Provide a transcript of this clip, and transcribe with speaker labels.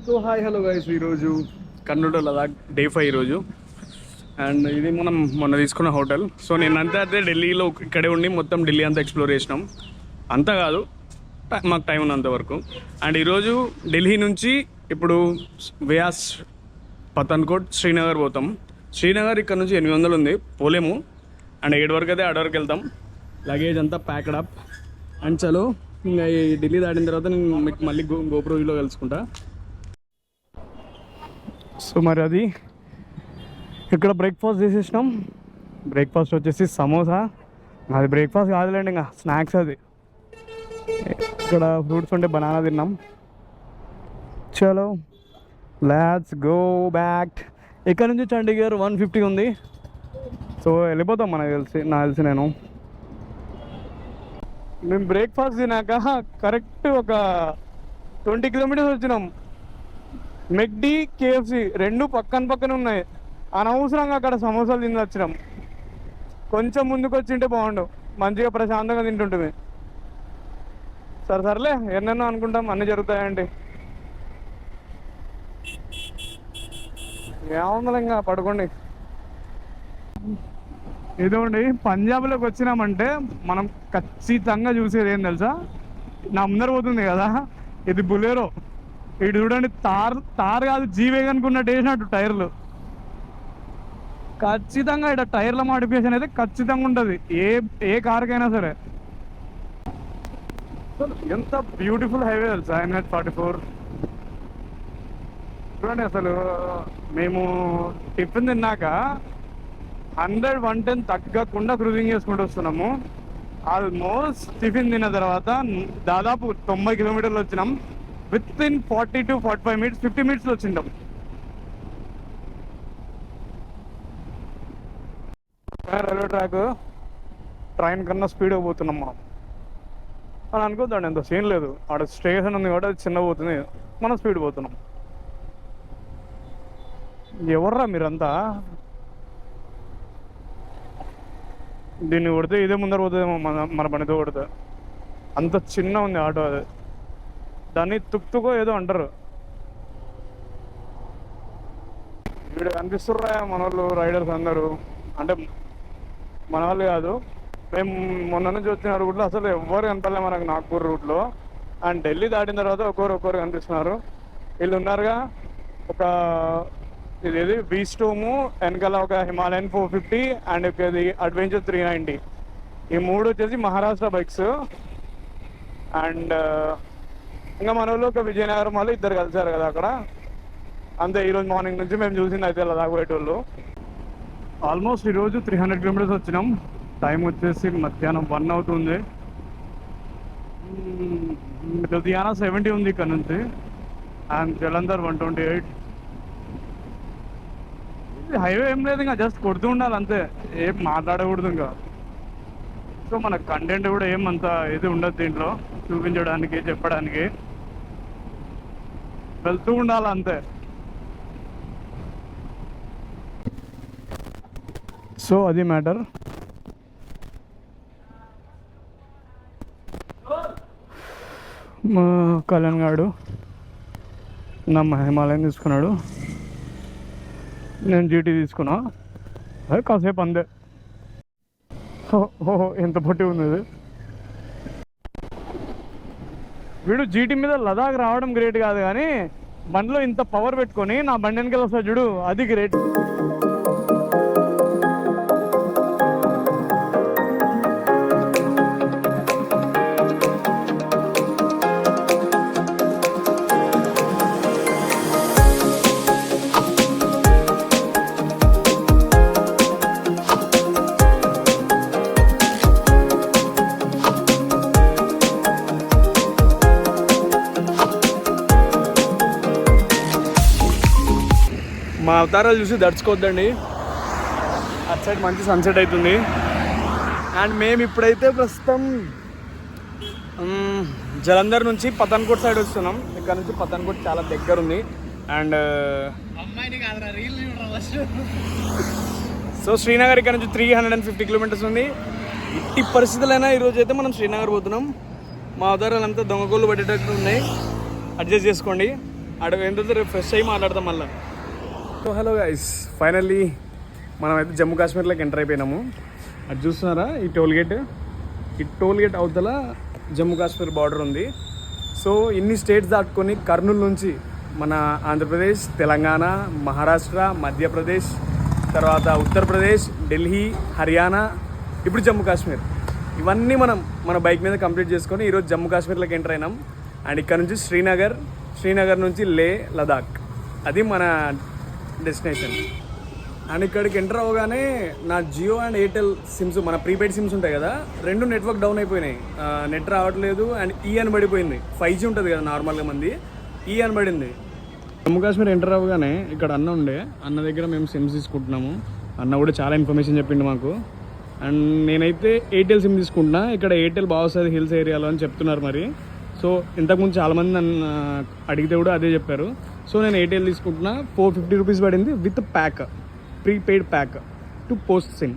Speaker 1: So hi hello guys, ఈరోజు Kurnool Ladakh day 5 ఈరోజు. And ఇది మనం మొన్న తీసుకున్న హోటల్. సో నేనంతా అయితే ఢిల్లీలో ఇక్కడే ఉండి మొత్తం ఢిల్లీ అంతా ఎక్స్ప్లోర్ చేసినాం. అంతా కాదు, మాకు టైం ఉన్నంత వరకు. అండ్ ఈరోజు ఢిల్లీ నుంచి ఇప్పుడు వ్యాస్ పఠాన్కోట్ శ్రీనగర్ పోతాం. శ్రీనగర్ ఇక్కడ నుంచి 800 ఉంది, పోలేము. అండ్ 7 వరకు అయితే ఆడ వరకు వెళ్తాం. లగేజ్ అంతా ప్యాక్డ్ అప్. అండ్ చలో ఇంకా ఈ ఢిల్లీ దాటిన తర్వాత నేను మీకు మళ్ళీ గోప్రోలో కలుసుకుంటా. సో మరి అది ఇక్కడ బ్రేక్ఫాస్ట్ చేసేసినాం. బ్రేక్ఫాస్ట్ వచ్చేసి సమోసా. అది బ్రేక్ఫాస్ట్ కాదులేండి, ఇంకా స్నాక్స్. అది ఇక్కడ ఫ్రూట్స్ ఉంటే బనానా తిన్నాం. చలో లెట్స్ గో బ్యాక్. ఇక్కడ నుంచి చండీగఢ్ 150 ఉంది. సో వెళ్ళిపోతాం నాకు తెలిసి నేను. మేము బ్రేక్ఫాస్ట్ తినాక కరెక్ట్ ఒక 20 కిలోమీటర్స్ వచ్చినాం. మెక్డీ, కేఎఫ్సి రెండు పక్కన ఉన్నాయి. అనవసరంగా అక్కడ సమోసాలు తిని వచ్చినాం. కొంచెం ముందుకు వచ్చింటే బాగుండు, మంచిగా ప్రశాంతంగా తింటుంటుంది. సర్లే ఎన్నెన్నో అనుకుంటాం, అన్నీ జరుగుతాయండి. ఏముంది ఇంకా పడుకోండి. ఇదోండి, పంజాబ్లోకి వచ్చినామంటే మనం ఖచ్చితంగా చూసేది ఏం తెలుసా, నా ముందర పోతుంది కదా ఇది బులెరో. ఇటు చూడండి, తార్ కాదు జీవేగన్ అనుకున్నట్టు వేసినట్టు టైర్లు. ఖచ్చితంగా ఇక్కడ టైర్ల మాడిఫికేషన్ అయితే ఖచ్చితంగా ఉంటుంది ఏ కార్కైనా సరే. ఎంత బ్యూటిఫుల్ హైవే తెలుసా NH-44. చూడండి, అసలు మేము టిఫిన్ తిన్నాక 100-110 తగ్గకుండా క్రూజింగ్ చేసుకుంటూ వస్తున్నాము. ఆల్మోస్ట్ టిఫిన్ తిన్న తర్వాత దాదాపు 90 కిలోమీటర్లు వచ్చినాం. Within 40 to 45 minutes, 50 minutes వచ్చింటాం. రైల్వే ట్రాక్, ట్రైన్ కన్నా స్పీడ్గా పోతున్నాం మనం అని అనుకోద్దండి. ఎంత సీన్ లేదు, ఆడ స్టేషన్ ఉంది కాబట్టి అది చిన్న పోతుంది, మనం స్పీడ్ పోతున్నాం. ఎవర్రా మీరంతా? దీన్ని కొడితే ఇదే ముందర పోతుందేమో మన పనితో కొడితే. అంత చిన్న ఉంది ఆటో. అది దాన్ని తుక్తుకో ఏదో అంటారు. వీడు కనిపిస్తుర్రా మన వాళ్ళు రైడర్స్ అందరూ. అంటే మన వాళ్ళు కాదు, మేము మొన్న నుంచి వచ్చిన రూట్లో అసలు ఎవ్వరు కనపడలే మనకు, నాగ్పూర్ రూట్లో. అండ్ ఢిల్లీ దాటిన తర్వాత ఒక్కొక్కరు కనిపిస్తున్నారు. వీళ్ళు ఉన్నారుగా, ఒక ఇది వీస్టోము, వెనకాల ఒక హిమాలయన్ 450 అండ్ ఇది అడ్వెంచర్ 390. ఈ మూడు వచ్చేసి మహారాష్ట్ర బైక్స్. అండ్ ఇంకా మన వాళ్ళు ఒక విజయనగరం వాళ్ళు ఇద్దరు కలిసారు కదా అక్కడ. అంతే, ఈరోజు మార్నింగ్ నుంచి మేము చూసింది అయితే లదాఖ్ పోయేటోళ్ళు. ఆల్మోస్ట్ ఈరోజు 300 కిలోమీటర్స్ వచ్చినాం. టైం వచ్చేసి మధ్యాహ్నం 1 అవుతుంది. లూధియానా 70 ఉంది ఇక్కడ నుంచి. అండ్ జలంధర్ 128. హైవే ఏం లేదు, ఇంకా జస్ట్ కొడుతూ ఉండాలి అంతే, ఏం మాట్లాడకూడదు ఇంకా. సో మన కంటెంట్ కూడా ఏమంత ఇది ఉండదు దీంట్లో, చూపించడానికి చెప్పడానికి. వెళ్తూ ఉండాలి అంతే. సో అది మ్యాటర్. మా కళ్యాణ్ గారు నమ్మ హిమాలయన్ తీసుకున్నాడు, నేను జీటీ తీసుకున్నా. అదే కాసేపు అందే. ఓహో ఎంత పొట్టి ఉంది ఇది. వీడు జీటీ మీద లదాఖ్ రావడం గ్రేట్ కాదు, కానీ బండిలో ఇంత పవర్ పెట్టుకొని నా బండి వెనకాల వస్తా చూడు, అది గ్రేట్. మా అవతారాలు చూసి దడుచుకోవద్దండి. అటు సైడ్ మంచి సన్సెట్ అవుతుంది. అండ్ మేము ఇప్పుడైతే ప్రస్తుతం జలంధర్ నుంచి పఠాన్కోట్ సైడ్ వస్తున్నాం. ఇక్కడ నుంచి పఠాన్కోట్ చాలా దగ్గర ఉంది. అండ్ సో శ్రీనగర్ ఇక్కడ నుంచి 350 కిలోమీటర్స్ ఉంది. ఇట్టి పరిస్థితులైనా ఈరోజు అయితే మనం శ్రీనగర్ పోతున్నాం. మా అవతారాలు అంతా దొంగకోళ్ళు పట్టేటట్టు ఉన్నాయి, అడ్జస్ట్ చేసుకోండి.
Speaker 2: అడవి ఏంటంటే రేపు ఫ్రెష్ అయ్యి మాట్లాడతాం మళ్ళీ.
Speaker 1: సో హలో గైస్, ఫైనల్లీ మనం అయితే జమ్మూ కాశ్మీర్లోకి ఎంటర్ అయిపోయినాము. అది చూస్తున్నారా ఈ టోల్ గేట్ అవతల జమ్మూ కాశ్మీర్ బార్డర్ ఉంది. సో ఇన్ని స్టేట్స్ దాటుకొని కర్నూలు నుంచి మన ఆంధ్రప్రదేశ్, తెలంగాణ, మహారాష్ట్ర, మధ్యప్రదేశ్, తర్వాత ఉత్తరప్రదేశ్, ఢిల్లీ, హర్యానా, ఇప్పుడు జమ్మూ కాశ్మీర్, ఇవన్నీ మనం మన బైక్ మీద కంప్లీట్ చేసుకొని ఈరోజు జమ్మూ కాశ్మీర్లోకి ఎంటర్ అయినాం. అండ్ ఇక్కడ నుంచి శ్రీనగర్ నుంచి లే లదాఖ్, అది మన డెస్టినేషన్. అండ్ ఇక్కడికి ఎంటర్ అవ్వగానే నా జియో అండ్ ఎయిర్టెల్ సిమ్స్, మన ప్రీపెయిడ్ సిమ్స్ ఉంటాయి కదా, రెండు నెట్వర్క్ డౌన్ అయిపోయినాయి. నెట్ రావట్లేదు అండ్ అని పడిపోయింది. 5G ఉంటుంది కదా నార్మల్గా మంది, అని పడింది. జమ్మూ కాశ్మీర్ ఎంటర్ అవ్వగానే ఇక్కడ అన్న దగ్గర మేము సిమ్స్ తీసుకుంటున్నాము. అన్న కూడా చాలా ఇన్ఫర్మేషన్ చెప్పిండు మాకు. అండ్ నేనైతే ఎయిర్టెల్ సిమ్ తీసుకుంటున్నా. ఇక్కడ ఎయిర్టెల్ బాగా వస్తుంది హిల్స్ ఏరియాలో అని చెప్తున్నారు మరి. సో ఇంతకుముందు చాలామంది నన్ను అడిగితే కూడా అదే చెప్పారు. సో నేను ఎయిర్టెల్ తీసుకుంటున్నా. 450 రూపీస్ పడింది with pack, prepaid pack to post SIM.